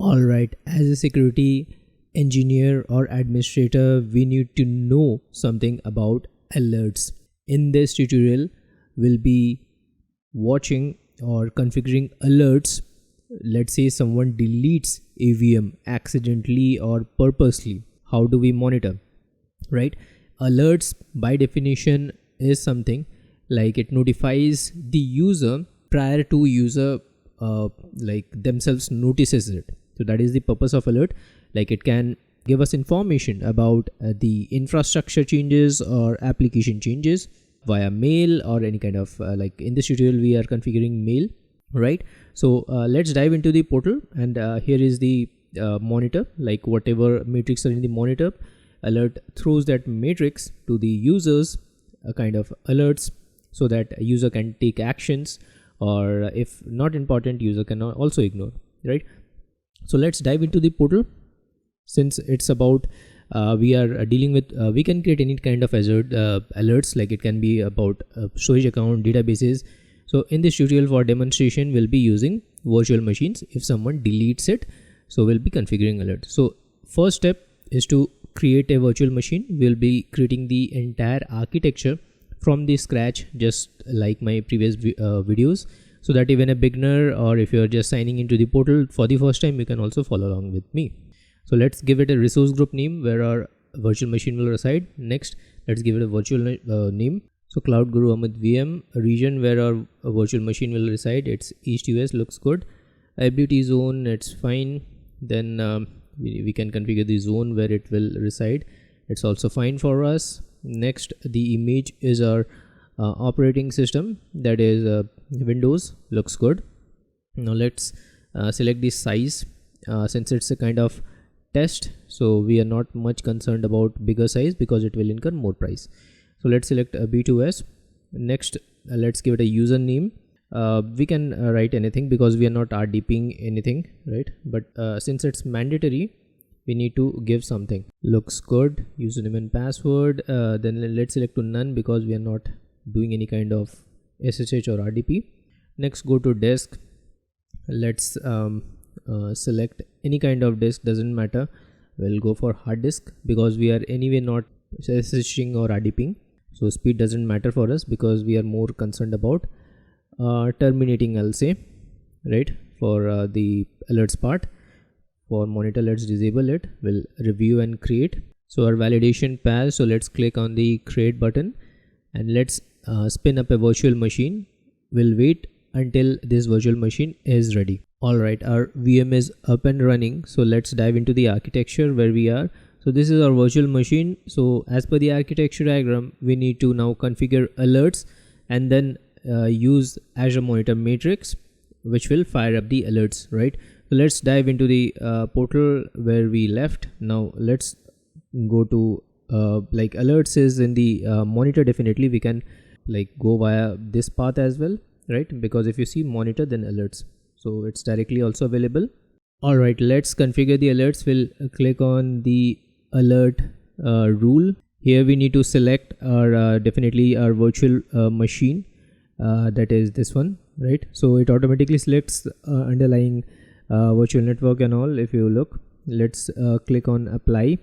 Alright, as a security engineer or administrator, we need to know something about alerts. In this tutorial, we'll be watching or configuring alerts. Let's say someone deletes a VM accidentally or purposely. How do we monitor? Right? Alerts by definition is something like it notifies the user prior to user themselves notices it. So that is the purpose of alert. Like it can give us information about the infrastructure changes or application changes via mail or any kind of like in this tutorial we are configuring mail, right? So let's dive into the portal, and here is the monitor. Like whatever matrix are in the monitor, alert throws that matrix to the users, kind of alerts, so that a user can take actions, or if not important, user can also ignore, right? So let's dive into the portal. Since it's about we are dealing with we can create any kind of Azure alerts, like it can be about storage account, databases. So in this tutorial for demonstration, we'll be using virtual machines. If someone deletes it, so we'll be configuring alerts. So first step is to create a virtual machine. We'll be creating the entire architecture from the scratch, just like my previous videos, so that even a beginner, or if you're just signing into the portal for the first time, you can also follow along with me. So let's give it a resource group name where our virtual machine will reside. Next, let's give it a virtual name. So Cloud Guru Amit VM, a region where our virtual machine will reside. It's East US, looks good. Ability zone, it's fine. Then we can configure the zone where it will reside. It's also fine for us. Next, the image is our operating system, that is Windows, looks good. Now let's select the size. Since it's a kind of test, so we are not much concerned about bigger size because it will incur more price. So let's select a B2S. Next, let's give it a username. We can write anything because we are not RDPing anything, right? But since it's mandatory, we need to give something. Looks good. Username and password. Then let's select to none because we are not doing any kind of SSH or RDP. Next, go to disk. Let's select any kind of disk, doesn't matter. We'll go for hard disk because we are anyway not SSHing or RDPing, so speed doesn't matter for us because we are more concerned about terminating, I'll say, right? For the alerts part. For monitor, let's disable it. We'll review and create. So our validation passed, so let's click on the create button and let's spin up a virtual machine. We'll wait until this virtual machine is ready. Alright, our VM is up and running. So let's dive into the architecture where we are. So this is our virtual machine. So as per the architecture diagram, we need to now configure alerts and then use Azure Monitor Matrix, which will fire up the alerts, right? So let's dive into the portal where we left. Now let's go to like alerts is in the monitor. Definitely we can like go via this path as well, right? Because if you see monitor, then alerts, so it's directly also available. All right, let's configure the alerts. We'll click on the alert rule. Here we need to select our definitely our virtual machine, that is this one, right? So it automatically selects underlying virtual network and all. If you look, let's click on apply.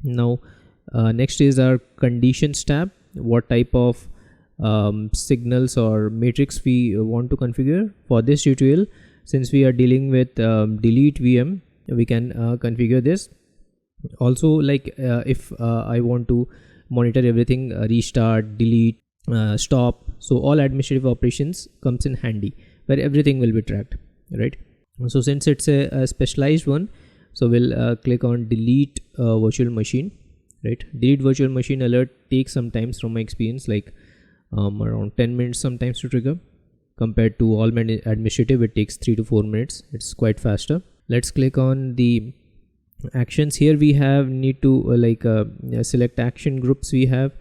Now next is our conditions tab. What type of signals or matrix we want to configure. For this tutorial, since we are dealing with delete VM, we can configure this. Also, like if I want to monitor everything, restart, delete, stop, so all administrative operations comes in handy where everything will be tracked, right? So since it's a specialized one, so we'll click on delete virtual machine, right? Delete virtual machine alert takes some time from my experience, like around 10 minutes sometimes to trigger. Compared to all administrative, it takes 3 to 4 minutes. It's quite faster. Let's click on the actions. Here we have need to select action groups we have.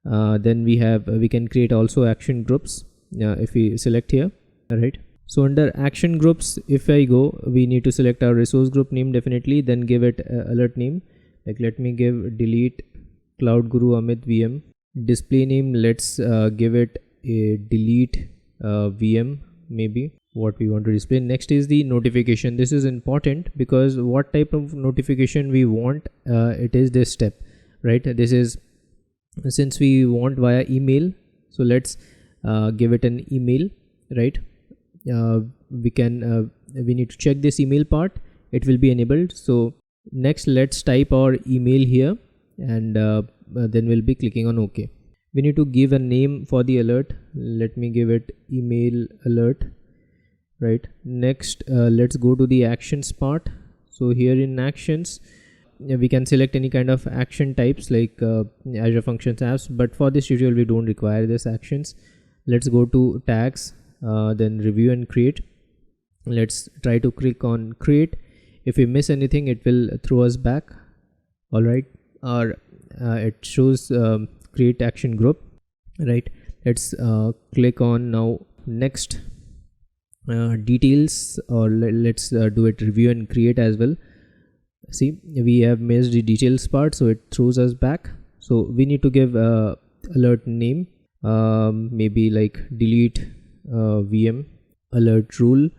Then we can create also action groups if we select here, right? So under action groups, if I go, we need to select our resource group name, definitely, then give it alert name. Like let me give delete Cloud Guru Amit VM. Display name, let's give it a delete VM maybe. what we want to display. Next is the notification. This is important because what type of notification we want, it is this step, right? This is, since we want via email, so let's give it an email, right? We need to check this email part, it will be enabled. So next let's type our email here, and then we'll be clicking on OK. We need to give a name for the alert. Let me give it email alert, right? Next let's go to the actions part. So here in actions, we can select any kind of action types like Azure Functions apps, but for this tutorial we don't require this actions. Let's go to tags, then review and create. Let's try to click on create. If we miss anything, it will throw us back. All right, or it shows create action group, right? Let's click on now next details, or let's do it review and create as well. See, we have missed the details part, so it throws us back. So we need to give alert name, maybe like delete VM alert rule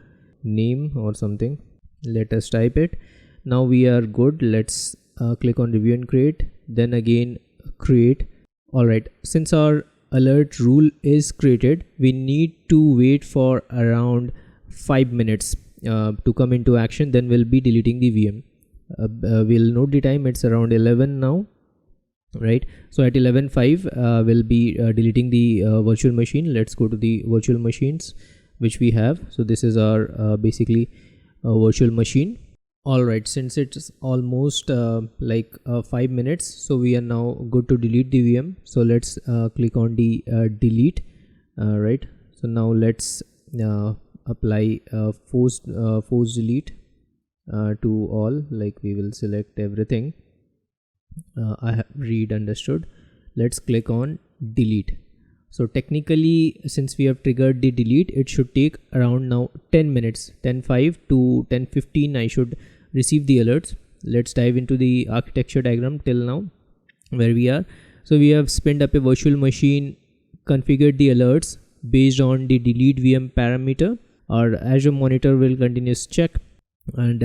name or something. Let us type it. Now we are good. Let's click on review and create, then again create. All right, since our alert rule is created, we need to wait for around 5 minutes to come into action, then we'll be deleting the VM. We'll note the time, it's around 11 now, right? So at 11:05 we'll be deleting the virtual machine. Let's go to the virtual machines which we have. So this is our basically virtual machine. All right, since it's almost 5 minutes, so we are now good to delete the VM. So let's click on the delete, right? So now let's apply force delete to all, like we will select everything. I have read understood. Let's click on delete. So technically, since we have triggered the delete, it should take around now 10 minutes, 10:05 to 10:15 I should receive the alerts. Let's dive into the architecture diagram till now where we are. So we have spinned up a virtual machine, configured the alerts based on the delete VM parameter. Our Azure monitor will continuous check, and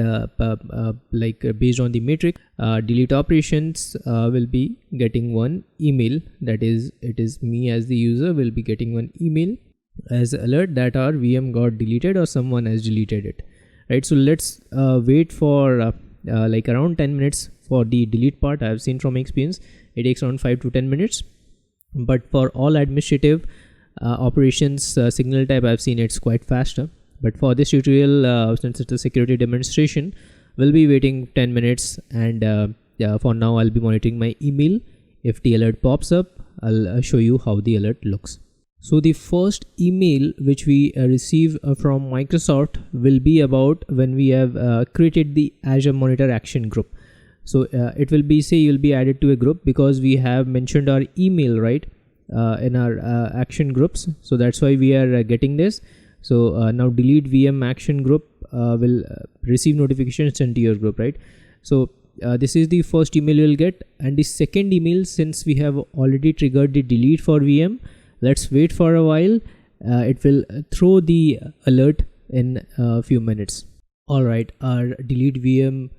based on the metric, delete operations will be getting one email, that is, it is me as the user will be getting one email as alert that our VM got deleted or someone has deleted it, right? So let's wait for around 10 minutes for the delete part. I have seen from experience it takes around 5 to 10 minutes, but for all administrative operations signal type, I've seen it's quite faster. But for this tutorial, since it's a security demonstration, we'll be waiting 10 minutes, and for now I'll be monitoring my email. If the alert pops up, I'll show you how the alert looks. So the first email which we receive from Microsoft will be about when we have created the Azure Monitor Action Group. So it will be, say you'll be added to a group because we have mentioned our email, right, in our action groups. So that's why we are getting this. So now delete VM action group will receive notifications sent to your group, right? So this is the first email you'll get, and the second email, since we have already triggered the delete for VM, let's wait for a while. It will throw the alert in a few minutes. All right, our delete VM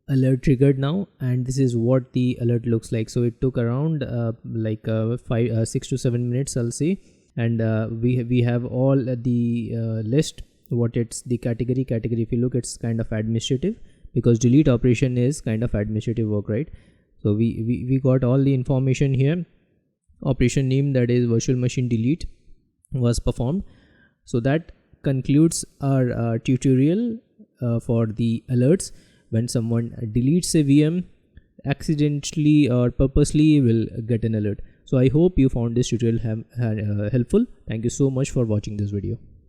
alert triggered now, and this is what the alert looks like. So it took around 6 to 7 minutes, I'll say. And we have all the list, what it's the category. If you look, it's kind of administrative because delete operation is kind of administrative work, right? So we got all the information here. Operation name, that is virtual machine delete, was performed. So that concludes our tutorial for the alerts. When someone deletes a VM accidentally or purposely, will get an alert. So I hope you found this tutorial helpful. Thank you so much for watching this video.